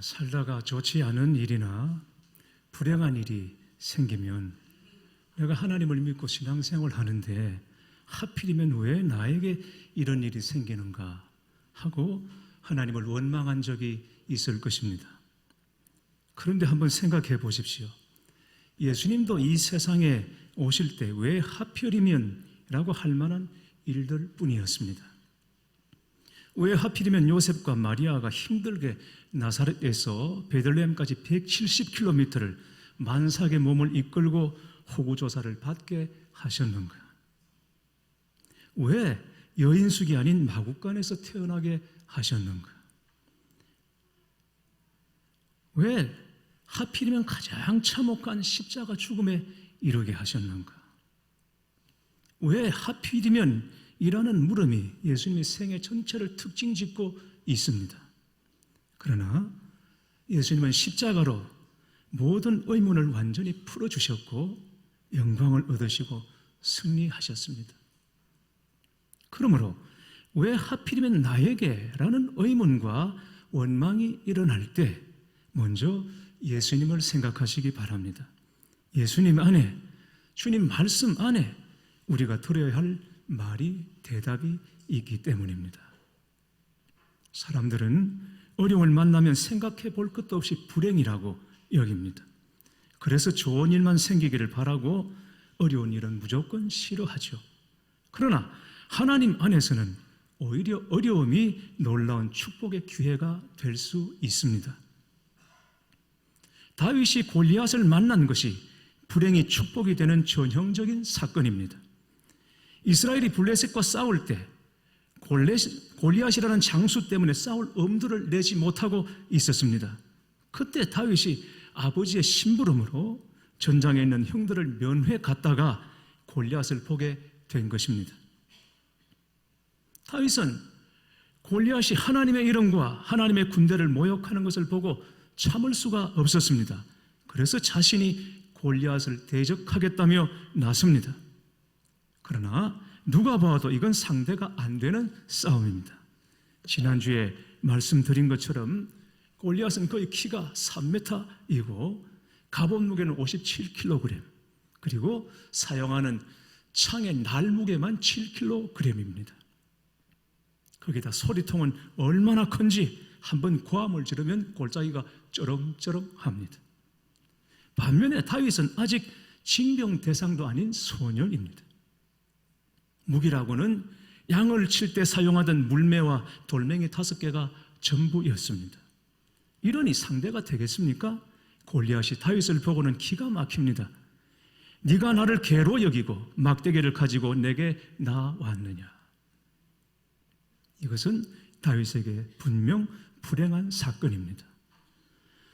살다가 좋지 않은 일이나 불행한 일이 생기면 내가 하나님을 믿고 신앙생활을 하는데 하필이면 왜 나에게 이런 일이 생기는가 하고 하나님을 원망한 적이 있을 것입니다. 그런데 한번 생각해 보십시오. 예수님도 이 세상에 오실 때 왜 하필이면 라고 할 만한 일들 뿐이었습니다. 왜 하필이면 요셉과 마리아가 힘들게 나사렛에서 베들레헴까지 170km를 만삭의 몸을 이끌고 호구조사를 받게 하셨는가? 왜 여인숙이 아닌 마국간에서 태어나게 하셨는가? 왜 하필이면 가장 참혹한 십자가 죽음에 이르게 하셨는가? 왜 하필이면 이라는 물음이 예수님의 생애 전체를 특징 짓고 있습니다. 그러나 예수님은 십자가로 모든 의문을 완전히 풀어주셨고 영광을 얻으시고 승리하셨습니다. 그러므로 왜 하필이면 나에게? 라는 의문과 원망이 일어날 때 먼저 예수님을 생각하시기 바랍니다. 예수님 안에, 주님 말씀 안에 우리가 들어야 할 말이, 대답이 있기 때문입니다. 사람들은 어려움을 만나면 생각해 볼 것도 없이 불행이라고 여깁니다. 그래서 좋은 일만 생기기를 바라고 어려운 일은 무조건 싫어하죠. 그러나 하나님 안에서는 오히려 어려움이 놀라운 축복의 기회가 될 수 있습니다. 다윗이 골리앗을 만난 것이 불행이 축복이 되는 전형적인 사건입니다. 이스라엘이 블레셋과 싸울 때 골리앗이라는 장수 때문에 싸울 엄두를 내지 못하고 있었습니다. 그때 다윗이 아버지의 심부름으로 전장에 있는 형들을 면회 갔다가 골리앗을 보게 된 것입니다. 다윗은 골리앗이 하나님의 이름과 하나님의 군대를 모욕하는 것을 보고 참을 수가 없었습니다. 그래서 자신이 골리앗을 대적하겠다며 나섭니다. 그러나 누가 봐도 이건 상대가 안 되는 싸움입니다. 지난주에 말씀드린 것처럼 골리앗은 거의 키가 3m이고 갑옷 무게는 57kg, 그리고 사용하는 창의 날무게만 7kg입니다. 거기다 소리통은 얼마나 큰지 한번 고함을 지르면 골짜기가 쩌렁쩌렁합니다. 반면에 다윗은 아직 징병 대상도 아닌 소년입니다. 무기라고는 양을 칠 때 사용하던 물매와 돌멩이 5개가 전부였습니다. 이러니 상대가 되겠습니까? 골리앗이 다윗을 보고는 기가 막힙니다. 네가 나를 개로 여기고 막대기를 가지고 내게 나왔느냐? 이것은 다윗에게 분명 불행한 사건입니다.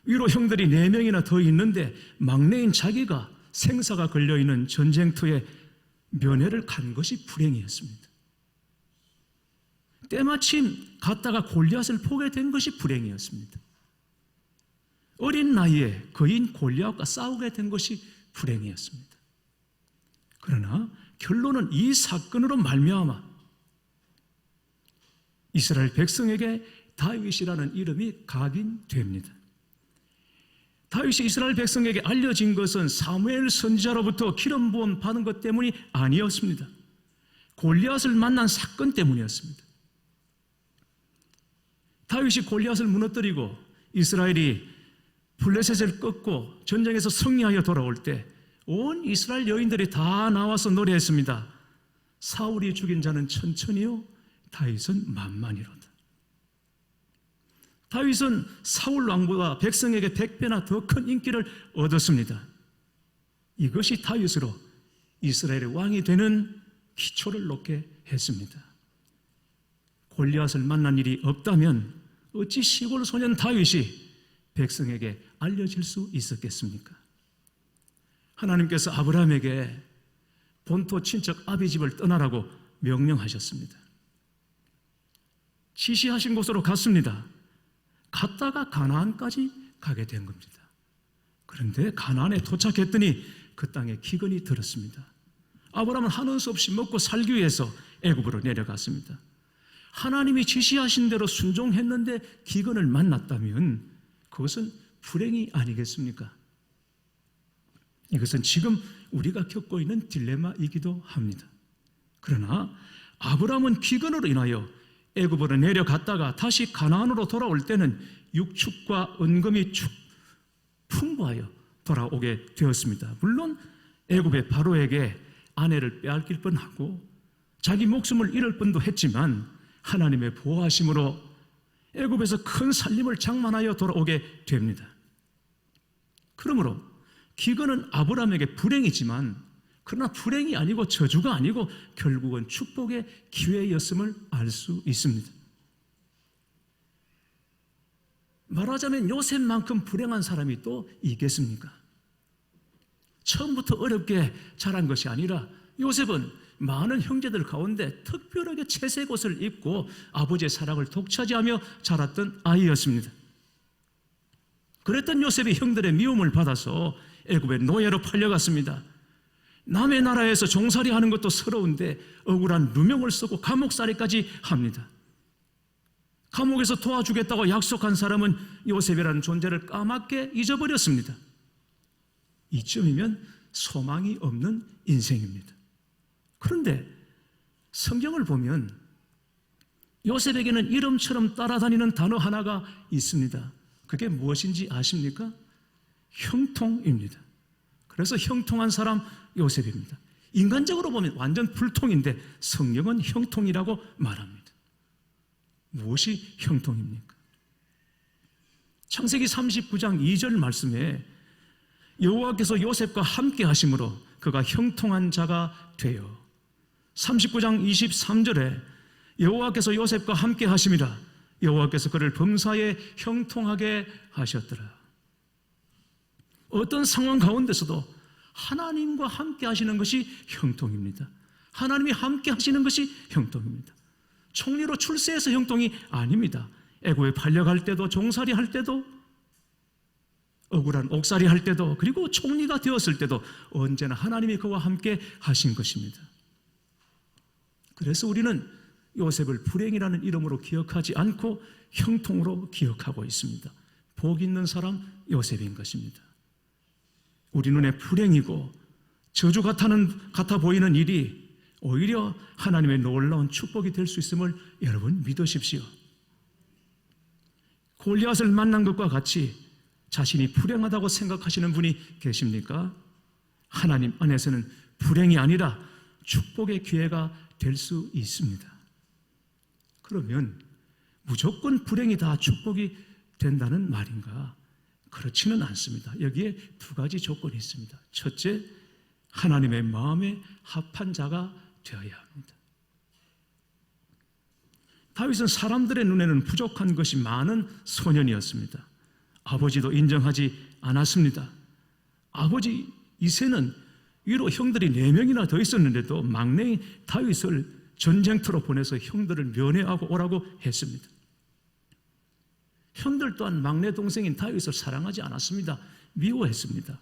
위로 형들이 4명이나 더 있는데 막내인 자기가 생사가 걸려있는 전쟁터에 면회를 간 것이 불행이었습니다. 때마침 갔다가 골리앗을 보게 된 것이 불행이었습니다. 어린 나이에 거인 골리앗과 싸우게 된 것이 불행이었습니다. 그러나 결론은 이 사건으로 말미암아 이스라엘 백성에게 다윗이라는 이름이 각인됩니다. 다윗이 이스라엘 백성에게 알려진 것은 사무엘 선지자로부터 기름 부음 받은 것 때문이 아니었습니다. 골리앗을 만난 사건 때문이었습니다. 다윗이 골리앗을 무너뜨리고 이스라엘이 블레셋을 꺾고 전쟁에서 승리하여 돌아올 때 온 이스라엘 여인들이 다 나와서 노래했습니다. 사울이 죽인 자는 천천히요, 다윗은 만만이로다. 다윗은 사울 왕보다 백성에게 100배나 더 큰 인기를 얻었습니다. 이것이 다윗으로 이스라엘의 왕이 되는 기초를 놓게 했습니다. 골리앗을 만난 일이 없다면 어찌 시골 소년 다윗이 백성에게 알려질 수 있었겠습니까? 하나님께서 아브라함에게 본토 친척 아비집을 떠나라고 명령하셨습니다. 지시하신 곳으로 갔습니다. 갔다가 가나안까지 가게 된 겁니다. 그런데 가나안에 도착했더니 그 땅에 기근이 들었습니다. 아브라함은 하는 수 없이 먹고 살기 위해서 애굽으로 내려갔습니다. 하나님이 지시하신 대로 순종했는데 기근을 만났다면 그것은 불행이 아니겠습니까? 이것은 지금 우리가 겪고 있는 딜레마이기도 합니다. 그러나 아브라함은 기근으로 인하여 애굽으로 내려갔다가 다시 가나안으로 돌아올 때는 육축과 은금이 풍부하여 돌아오게 되었습니다. 물론 애굽의 바로에게 아내를 빼앗길 뻔하고 자기 목숨을 잃을 뻔도 했지만 하나님의 보호하심으로 애굽에서 큰 살림을 장만하여 돌아오게 됩니다. 그러므로 기근은 아브라함에게 불행이지만 그러나 불행이 아니고 저주가 아니고 결국은 축복의 기회였음을 알 수 있습니다. 말하자면 요셉만큼 불행한 사람이 또 있겠습니까? 처음부터 어렵게 자란 것이 아니라 요셉은 많은 형제들 가운데 특별하게 채색 옷을 입고 아버지의 사랑을 독차지하며 자랐던 아이였습니다. 그랬던 요셉이 형들의 미움을 받아서 애굽의 노예로 팔려갔습니다. 남의 나라에서 종살이 하는 것도 서러운데 억울한 누명을 쓰고 감옥살이까지 합니다. 감옥에서 도와주겠다고 약속한 사람은 요셉이라는 존재를 까맣게 잊어버렸습니다. 이쯤이면 소망이 없는 인생입니다. 그런데 성경을 보면 요셉에게는 이름처럼 따라다니는 단어 하나가 있습니다. 그게 무엇인지 아십니까? 형통입니다. 그래서 형통한 사람 요셉입니다. 인간적으로 보면 완전 불통인데 성경은 형통이라고 말합니다. 무엇이 형통입니까? 창세기 39장 2절 말씀에 여호와께서 요셉과 함께 하심으로 그가 형통한 자가 되어 39장 23절에 여호와께서 요셉과 함께 하심이라 여호와께서 그를 범사에 형통하게 하셨더라. 어떤 상황 가운데서도 하나님과 함께 하시는 것이 형통입니다. 하나님이 함께 하시는 것이 형통입니다. 총리로 출세해서 형통이 아닙니다. 애굽에 팔려갈 때도 종살이 할 때도 억울한 옥살이 할 때도 그리고 총리가 되었을 때도 언제나 하나님이 그와 함께 하신 것입니다. 그래서 우리는 요셉을 불행이라는 이름으로 기억하지 않고 형통으로 기억하고 있습니다. 복 있는 사람 요셉인 것입니다. 우리 눈에 불행이고 저주 같아 보이는 일이 오히려 하나님의 놀라운 축복이 될 수 있음을 여러분 믿으십시오. 골리앗을 만난 것과 같이 자신이 불행하다고 생각하시는 분이 계십니까? 하나님 안에서는 불행이 아니라 축복의 기회가 될 수 있습니다. 그러면 무조건 불행이 다 축복이 된다는 말인가? 그렇지는 않습니다. 여기에 두 가지 조건이 있습니다. 첫째, 하나님의 마음에 합한 자가 되어야 합니다. 다윗은 사람들의 눈에는 부족한 것이 많은 소년이었습니다. 아버지도 인정하지 않았습니다. 아버지 이새는 위로 형들이 4명이나 더 있었는데도 막내인 다윗을 전쟁터로 보내서 형들을 면회하고 오라고 했습니다. 형들 또한 막내 동생인 다윗을 사랑하지 않았습니다. 미워했습니다.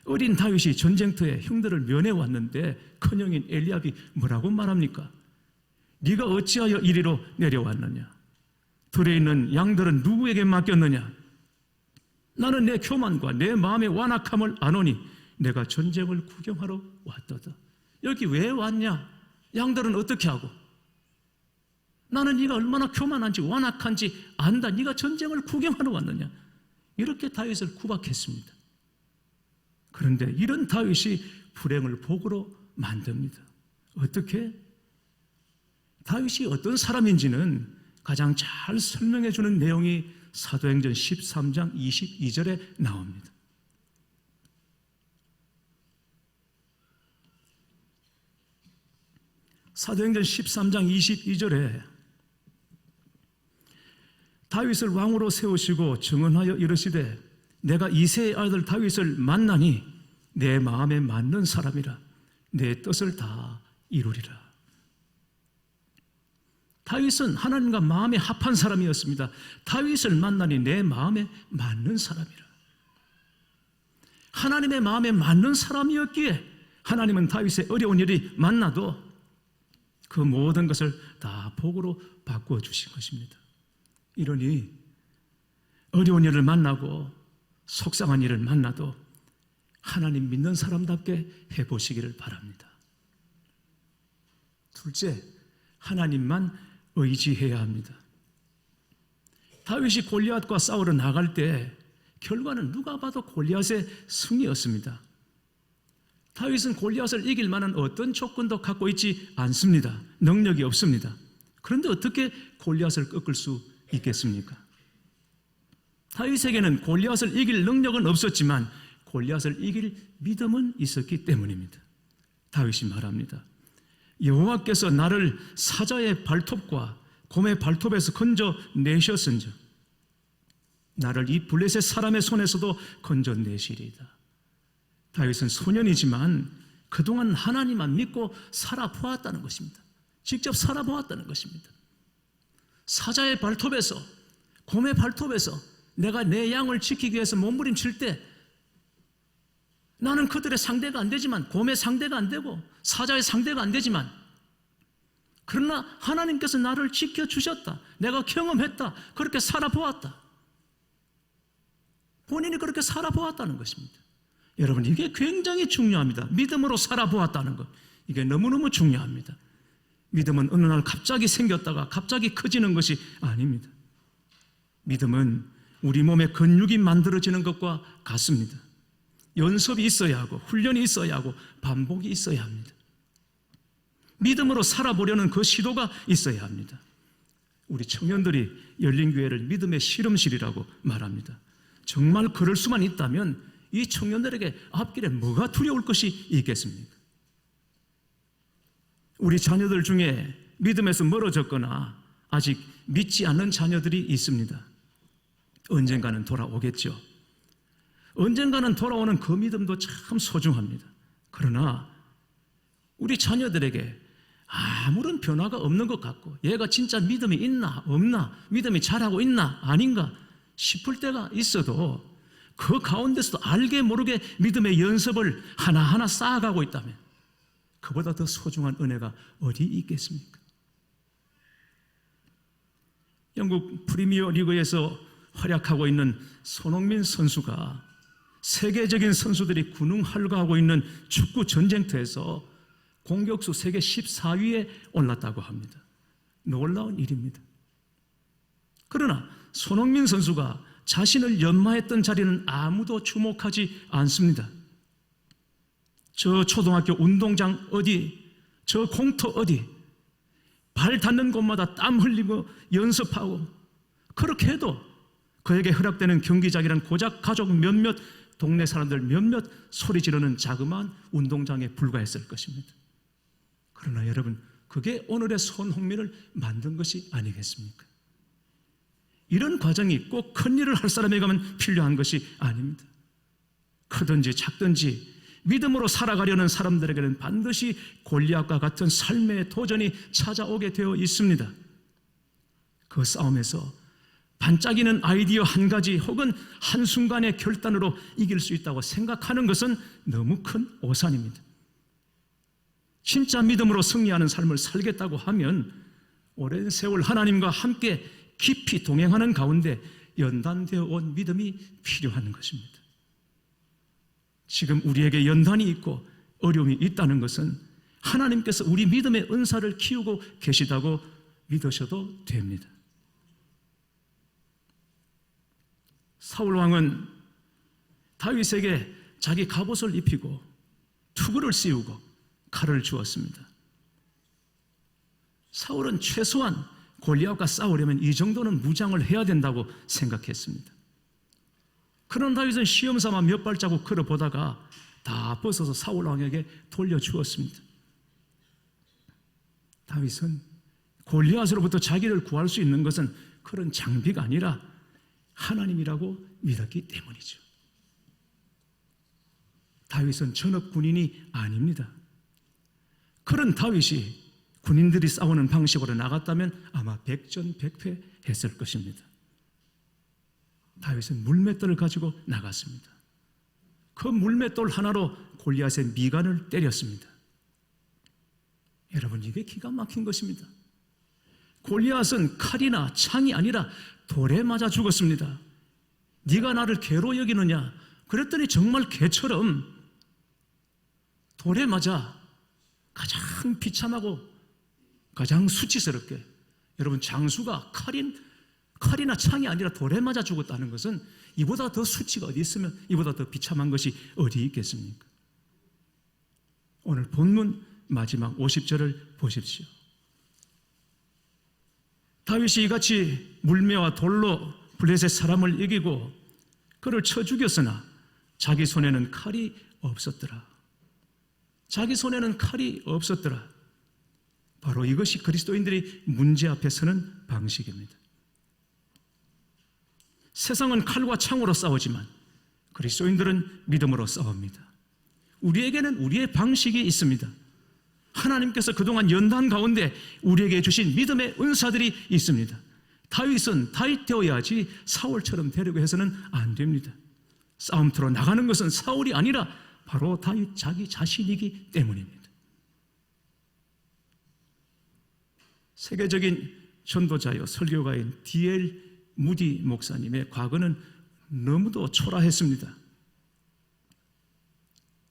어린 다윗이 전쟁터에 형들을 면회 왔는데 큰형인 엘리압이 뭐라고 말합니까? 네가 어찌하여 이리로 내려왔느냐? 들에 있는 양들은 누구에게 맡겼느냐? 나는 내 교만과 내 마음의 완악함을 아노니 내가 전쟁을 구경하러 왔도다. 여기 왜 왔냐? 양들은 어떻게 하고? 나는 네가 얼마나 교만한지 완악한지 안다. 네가 전쟁을 구경하러 왔느냐? 이렇게 다윗을 구박했습니다. 그런데 이런 다윗이 불행을 복으로 만듭니다. 어떻게? 다윗이 어떤 사람인지는 가장 잘 설명해 주는 내용이 사도행전 13장 22절에 나옵니다. 사도행전 13장 22절에 다윗을 왕으로 세우시고 증언하여 이르시되 내가 이새의 아들 다윗을 만나니 내 마음에 맞는 사람이라 내 뜻을 다 이루리라. 다윗은 하나님과 마음에 합한 사람이었습니다. 다윗을 만나니 내 마음에 맞는 사람이라. 하나님의 마음에 맞는 사람이었기에 하나님은 다윗의 어려운 일이 만나도 그 모든 것을 다 복으로 바꾸어 주신 것입니다. 이러니 어려운 일을 만나고 속상한 일을 만나도 하나님 믿는 사람답게 해보시기를 바랍니다. 둘째, 하나님만 의지해야 합니다. 다윗이 골리앗과 싸우러 나갈 때 결과는 누가 봐도 골리앗의 승리였습니다. 다윗은 골리앗을 이길 만한 어떤 조건도 갖고 있지 않습니다. 능력이 없습니다. 그런데 어떻게 골리앗을 꺾을 수 있겠습니까? 다윗에게는 골리앗을 이길 능력은 없었지만 골리앗을 이길 믿음은 있었기 때문입니다. 다윗이 말합니다. 여호와께서 나를 사자의 발톱과 곰의 발톱에서 건져내셨은즉 나를 이 블레셋 사람의 손에서도 건져내시리이다. 다윗은 소년이지만 그동안 하나님만 믿고 살아보았다는 것입니다. 직접 살아보았다는 것입니다. 사자의 발톱에서, 곰의 발톱에서 내가 내 양을 지키기 위해서 몸부림칠 때 나는 그들의 상대가 안 되지만, 곰의 상대가 안 되고 사자의 상대가 안 되지만, 그러나 하나님께서 나를 지켜주셨다. 내가 경험했다. 그렇게 살아보았다. 본인이 그렇게 살아보았다는 것입니다. 여러분, 이게 굉장히 중요합니다. 믿음으로 살아보았다는 것, 이게 너무너무 중요합니다. 믿음은 어느 날 갑자기 생겼다가 갑자기 커지는 것이 아닙니다. 믿음은 우리 몸에 근육이 만들어지는 것과 같습니다. 연습이 있어야 하고 훈련이 있어야 하고 반복이 있어야 합니다. 믿음으로 살아보려는 그 시도가 있어야 합니다. 우리 청년들이 열린교회를 믿음의 실험실이라고 말합니다. 정말 그럴 수만 있다면 이 청년들에게 앞길에 뭐가 두려울 것이 있겠습니까? 우리 자녀들 중에 믿음에서 멀어졌거나 아직 믿지 않는 자녀들이 있습니다. 언젠가는 돌아오겠죠. 언젠가는 돌아오는 그 믿음도 참 소중합니다. 그러나 우리 자녀들에게 아무런 변화가 없는 것 같고, 얘가 진짜 믿음이 있나 없나, 믿음이 잘하고 있나 아닌가 싶을 때가 있어도 그 가운데서도 알게 모르게 믿음의 연습을 하나하나 쌓아가고 있다면 그보다 더 소중한 은혜가 어디 있겠습니까? 영국 프리미어 리그에서 활약하고 있는 손흥민 선수가 세계적인 선수들이 군웅할거하고 있는 축구 전쟁터에서 공격수 세계 14위에 올랐다고 합니다. 놀라운 일입니다. 그러나 손흥민 선수가 자신을 연마했던 자리는 아무도 주목하지 않습니다. 저 초등학교 운동장 어디, 저 공터 어디, 발 닿는 곳마다 땀 흘리고 연습하고, 그렇게 해도 그에게 허락되는 경기장이란 고작 가족 몇몇, 동네 사람들 몇몇 소리 지르는 자그마한 운동장에 불과했을 것입니다. 그러나 여러분, 그게 오늘의 손흥민을 만든 것이 아니겠습니까? 이런 과정이 꼭 큰 일을 할 사람에게만 필요한 것이 아닙니다. 크든지 작든지 믿음으로 살아가려는 사람들에게는 반드시 골리앗과 같은 삶의 도전이 찾아오게 되어 있습니다. 그 싸움에서 반짝이는 아이디어 한 가지 혹은 한순간의 결단으로 이길 수 있다고 생각하는 것은 너무 큰 오산입니다. 진짜 믿음으로 승리하는 삶을 살겠다고 하면 오랜 세월 하나님과 함께 깊이 동행하는 가운데 연단되어 온 믿음이 필요한 것입니다. 지금 우리에게 연단이 있고 어려움이 있다는 것은 하나님께서 우리 믿음의 은사를 키우고 계시다고 믿으셔도 됩니다. 사울 왕은 다윗에게 자기 갑옷을 입히고 투구를 씌우고 칼을 주었습니다. 사울은 최소한 골리앗과 싸우려면 이 정도는 무장을 해야 된다고 생각했습니다. 그런 다윗은 시험삼아 몇 발자국 걸어보다가 다 벗어서 사울 왕에게 돌려주었습니다. 다윗은 골리앗으로부터 자기를 구할 수 있는 것은 그런 장비가 아니라 하나님이라고 믿었기 때문이죠. 다윗은 전업 군인이 아닙니다. 그런 다윗이 군인들이 싸우는 방식으로 나갔다면 아마 백전백패 했을 것입니다. 다윗은 물맷돌을 가지고 나갔습니다. 그 물맷돌 하나로 골리앗의 미간을 때렸습니다. 여러분, 이게 기가 막힌 것입니다. 골리앗은 칼이나 창이 아니라 돌에 맞아 죽었습니다. 네가 나를 개로 여기느냐? 그랬더니 정말 개처럼 돌에 맞아 가장 비참하고 가장 수치스럽게, 여러분 장수가 칼이나 창이 아니라 돌에 맞아 죽었다는 것은 이보다 더 수치가 어디 있으면, 이보다 더 비참한 것이 어디 있겠습니까? 오늘 본문 마지막 50절을 보십시오. 다윗이 이같이 물매와 돌로 블레셋 사람을 이기고 그를 쳐 죽였으나 자기 손에는 칼이 없었더라. 자기 손에는 칼이 없었더라. 바로 이것이 그리스도인들이 문제 앞에 서는 방식입니다. 세상은 칼과 창으로 싸우지만 그리스도인들은 믿음으로 싸웁니다. 우리에게는 우리의 방식이 있습니다. 하나님께서 그동안 연단 가운데 우리에게 주신 믿음의 은사들이 있습니다. 다윗은 다윗 되어야지 사울처럼 되려고 해서는 안 됩니다. 싸움터로 나가는 것은 사울이 아니라 바로 다윗 자기 자신이기 때문입니다. 세계적인 전도자요 설교가인 D.L. 무디 목사님의 과거는 너무도 초라했습니다.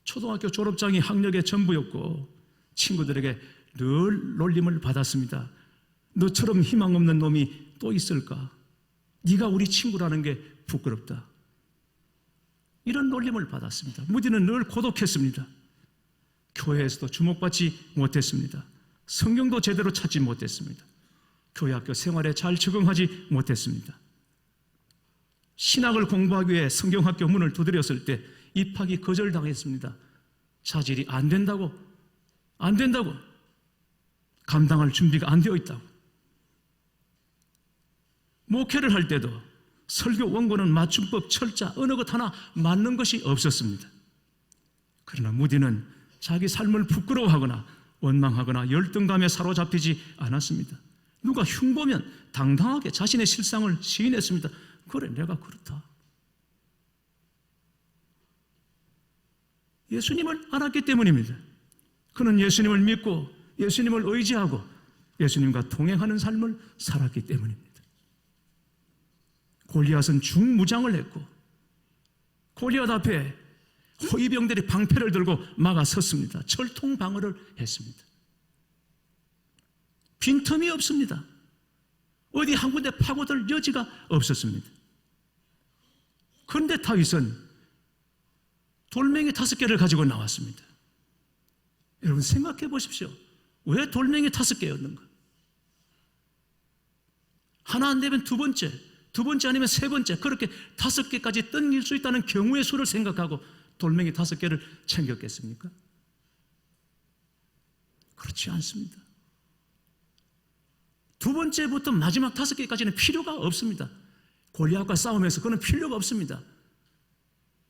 초등학교 졸업장이 학력의 전부였고 친구들에게 늘 놀림을 받았습니다. 너처럼 희망 없는 놈이 또 있을까? 네가 우리 친구라는 게 부끄럽다. 이런 놀림을 받았습니다. 무디는 늘 고독했습니다. 교회에서도 주목받지 못했습니다. 성경도 제대로 찾지 못했습니다. 교회 학교 생활에 잘 적응하지 못했습니다. 신학을 공부하기 위해 성경학교 문을 두드렸을 때 입학이 거절당했습니다. 자질이 안 된다고 감당할 준비가 안 되어 있다고. 목회를 할 때도 설교 원고는 맞춤법, 철자, 어느 것 하나 맞는 것이 없었습니다. 그러나 무디는 자기 삶을 부끄러워하거나 원망하거나 열등감에 사로잡히지 않았습니다. 누가 흉보면 당당하게 자신의 실상을 시인했습니다. 그래, 내가 그렇다. 예수님을 알았기 때문입니다. 그는 예수님을 믿고 예수님을 의지하고 예수님과 동행하는 삶을 살았기 때문입니다. 골리앗은 중무장을 했고 골리앗 앞에 호위병들이 방패를 들고 막아섰습니다. 철통 방어를 했습니다. 빈틈이 없습니다. 어디 한 군데 파고들 여지가 없었습니다. 그런데 다윗은 돌멩이 5개를 가지고 나왔습니다. 여러분 생각해 보십시오. 왜 돌멩이 5개였는가? 하나 안 되면 두 번째 아니면 세 번째, 그렇게 5개까지 던질 수 있다는 경우의 수를 생각하고 돌멩이 5개를 챙겼겠습니까? 그렇지 않습니다. 두 번째부터 마지막 5개까지는 필요가 없습니다. 골리앗과 싸움에서 그건 필요가 없습니다.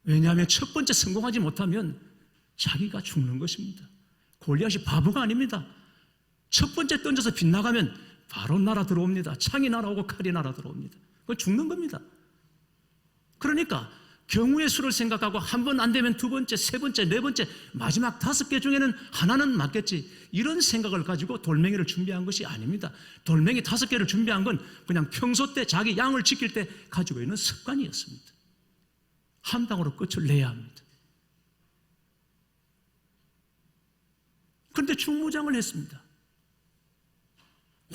왜냐하면 첫 번째 성공하지 못하면 자기가 죽는 것입니다. 골리앗이 바보가 아닙니다. 첫 번째 던져서 빗나가면 바로 날아 들어옵니다. 창이 날아오고 칼이 날아 들어옵니다. 그건 죽는 겁니다. 그러니까 경우의 수를 생각하고 한 번 안 되면 두 번째, 세 번째, 네 번째, 마지막 5개 중에는 하나는 맞겠지, 이런 생각을 가지고 돌멩이를 준비한 것이 아닙니다. 돌멩이 5개를 준비한 건 그냥 평소 때 자기 양을 지킬 때 가지고 있는 습관이었습니다. 한 방으로 끝을 내야 합니다. 그런데 중무장을 했습니다.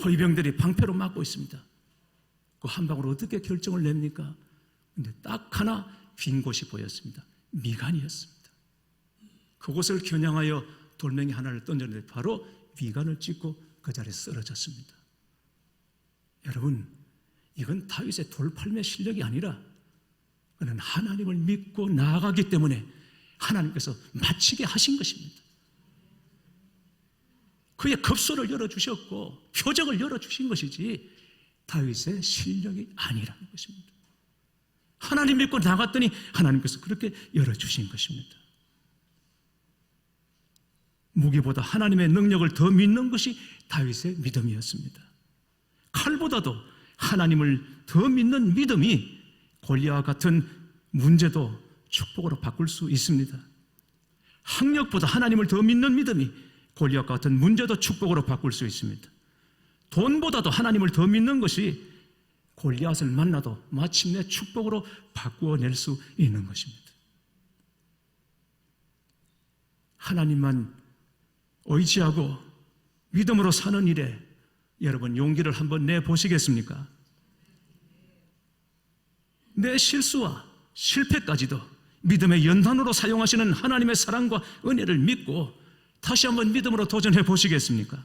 호위병들이 방패로 막고 있습니다. 그 한 방으로 어떻게 결정을 냅니까? 근데 딱 하나 빈 곳이 보였습니다. 미간이었습니다. 그곳을 겨냥하여 돌멩이 하나를 던졌는데 바로 미간을 찍고 그 자리에 쓰러졌습니다. 여러분, 이건 다윗의 돌팔매 실력이 아니라 그는 하나님을 믿고 나아가기 때문에 하나님께서 마치게 하신 것입니다. 그의 급소를 열어주셨고 표적을 열어주신 것이지 다윗의 실력이 아니라는 것입니다. 하나님 믿고 나갔더니 하나님께서 그렇게 열어주신 것입니다. 무기보다 하나님의 능력을 더 믿는 것이 다윗의 믿음이었습니다. 칼보다도 하나님을 더 믿는 믿음이 골리앗 같은 문제도 축복으로 바꿀 수 있습니다. 학력보다 하나님을 더 믿는 믿음이 골리앗 같은 문제도 축복으로 바꿀 수 있습니다. 돈보다도 하나님을 더 믿는 것이 골리앗을 만나도 마침내 축복으로 바꾸어낼 수 있는 것입니다. 하나님만 의지하고 믿음으로 사는 일에 여러분 용기를 한번 내보시겠습니까? 내 실수와 실패까지도 믿음의 연단으로 사용하시는 하나님의 사랑과 은혜를 믿고 다시 한번 믿음으로 도전해 보시겠습니까?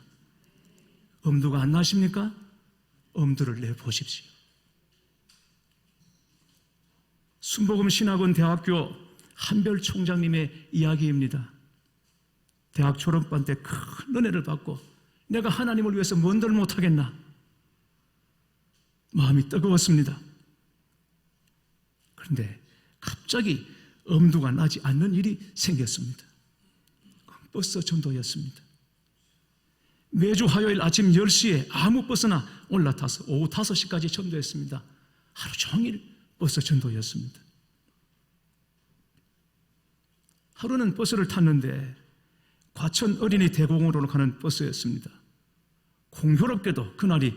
엄두가 안 나십니까? 엄두를 내보십시오. 순복음 신학원 대학교 한별 총장님의 이야기입니다. 대학 졸업반 때 큰 은혜를 받고 내가 하나님을 위해서 뭔들 못하겠나 마음이 뜨거웠습니다. 그런데 갑자기 엄두가 나지 않는 일이 생겼습니다. 버스 전도였습니다. 매주 화요일 아침 10시에 아무 버스나 올라타서 오후 5시까지 전도했습니다. 하루 종일 버스 전도였습니다. 하루는 버스를 탔는데 과천 어린이 대공원으로 가는 버스였습니다. 공교롭게도 그날이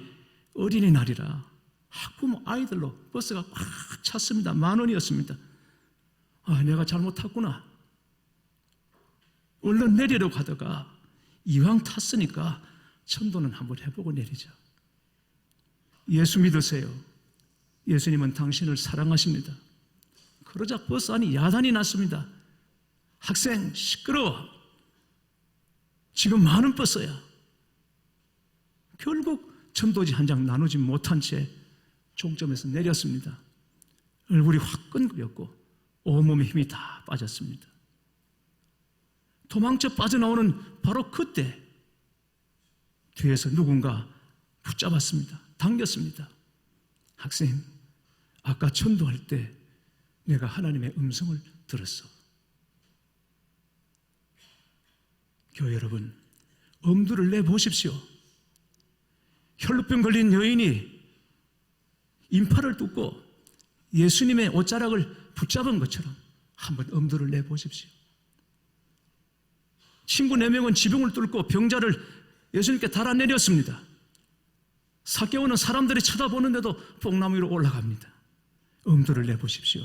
어린이날이라 학부모 아이들로 버스가 꽉 찼습니다. 10,000원이었습니다. 내가 잘못 탔구나. 얼른 내리려고 하다가 이왕 탔으니까 전도는 한번 해보고 내리자. 예수 믿으세요. 예수님은 당신을 사랑하십니다. 그러자 버스 안이 야단이 났습니다. 학생 시끄러워. 지금 많은 버스야. 결국 전도지 한 장 나누지 못한 채 종점에서 내렸습니다. 얼굴이 화끈거렸고 온몸에 힘이 다 빠졌습니다. 도망쳐 빠져나오는 바로 그때 뒤에서 누군가 붙잡았습니다. 당겼습니다. 학생, 아까 전도할 때 내가 하나님의 음성을 들었어. 교회 여러분, 엄두를 내보십시오. 혈루병 걸린 여인이 인파를 뚫고 예수님의 옷자락을 붙잡은 것처럼 한번 엄두를 내보십시오. 친구 4명은 지붕을 뚫고 병자를 예수님께 달아내렸습니다. 삭개오는 사람들이 쳐다보는데도 뽕나무 위로 올라갑니다. 엄두를 내보십시오.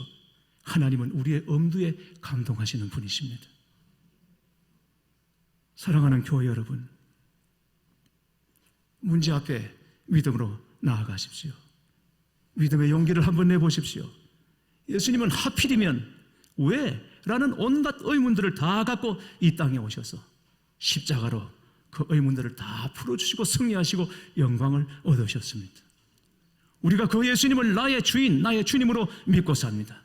하나님은 우리의 엄두에 감동하시는 분이십니다. 사랑하는 교회 여러분, 문제 앞에 믿음으로 나아가십시오. 믿음의 용기를 한번 내보십시오. 예수님은 하필이면 왜? 라는 온갖 의문들을 다 갖고 이 땅에 오셔서 십자가로 그 의문들을 다 풀어주시고 승리하시고 영광을 얻으셨습니다. 우리가 그 예수님을 나의 주인, 나의 주님으로 믿고 삽니다.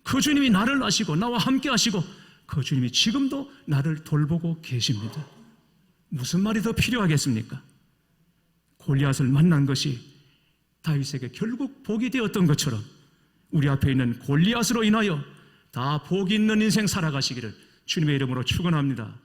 그 주님이 나를 아시고 나와 함께 하시고 그 주님이 지금도 나를 돌보고 계십니다. 무슨 말이 더 필요하겠습니까? 골리앗을 만난 것이 다윗에게 결국 복이 되었던 것처럼 우리 앞에 있는 골리앗으로 인하여 다 복 있는 인생 살아가시기를 주님의 이름으로 축원합니다.